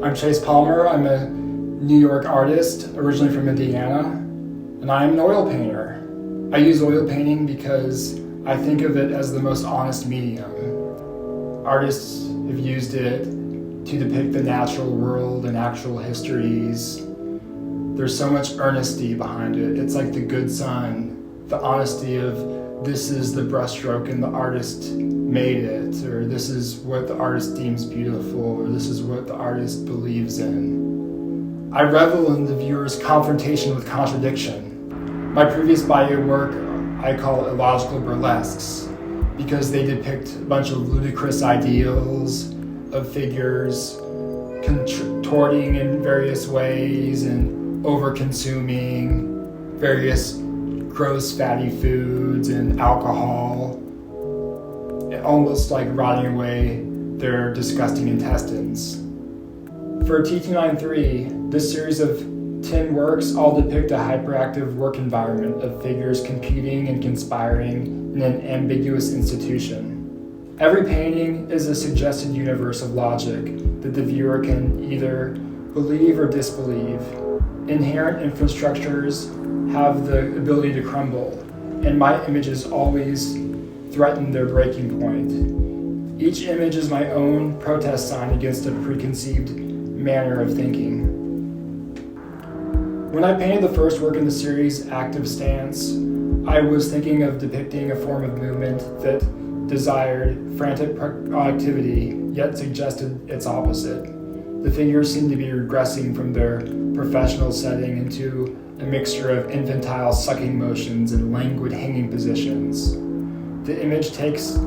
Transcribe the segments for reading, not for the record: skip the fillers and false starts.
I'm Chase Palmer. I'm a New York artist, originally from Indiana, and I'm an oil painter. I use oil painting because I think of it as the most honest medium. Artists have used it to depict the natural world and actual histories. There's so much earnesty behind it. It's like the good sun, the honesty of this is the brushstroke and the artist made it, or this is what the artist deems beautiful, or this is what the artist believes in. I revel in the viewer's confrontation with contradiction. My previous body of work I call Illogical Burlesques because they depict a bunch of ludicrous ideals of figures contorting in various ways and over-consuming various gross fatty foods and alcohol, almost like rotting away their disgusting intestines. For T293, this series of 10 works all depict a hyperactive work environment of figures competing and conspiring in an ambiguous institution. Every painting is a suggested universe of logic that the viewer can either believe or disbelieve. Inherent infrastructures have the ability to crumble, and my images always threaten their breaking point. Each image is my own protest sign against a preconceived manner of thinking. When I painted the first work in the series, Active Stance, I was thinking of depicting a form of movement that desired frantic productivity, yet suggested its opposite. The figures seemed to be regressing from their professional setting into a mixture of infantile sucking motions and languid hanging positions. The image takes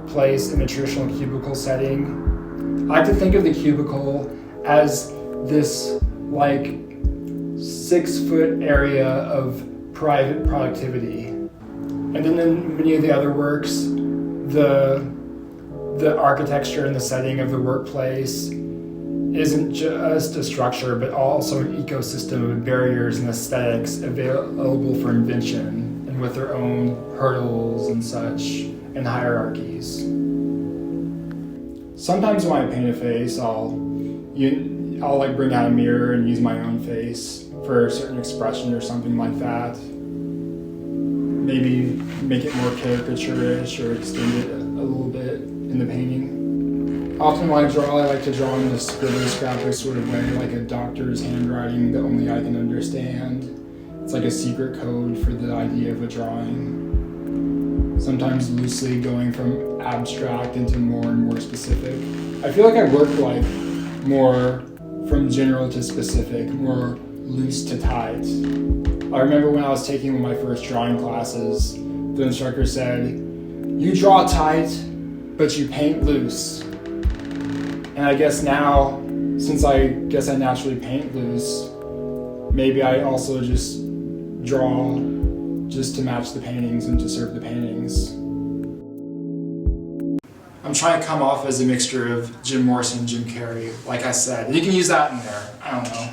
place in a traditional cubicle setting. I like to think of the cubicle as this 6-foot area of private productivity. And then in many of the other works, the architecture and the setting of the workplace isn't just a structure, but also an ecosystem of barriers and aesthetics available for invention, and with their own hurdles and such, and hierarchies. Sometimes when I paint a face, I'll bring out a mirror and use my own face for a certain expression or something like that. Maybe make it more caricaturish or extend it a little bit in the painting. Often when I draw, I like to draw in a scribbly scrappy sort of way, like a doctor's handwriting that only I can understand. It's like a secret code for the idea of a drawing. Sometimes loosely going from abstract into more and more specific. I feel like I work more from general to specific, more loose to tight. I remember when I was taking one of my first drawing classes, the instructor said, "You draw tight, but you paint loose." And I guess now, since I naturally paint loose, maybe I also just draw just to match the paintings and to serve the paintings. I'm trying to come off as a mixture of Jim Morrison and Jim Carrey, like I said. You can use that in there, I don't know.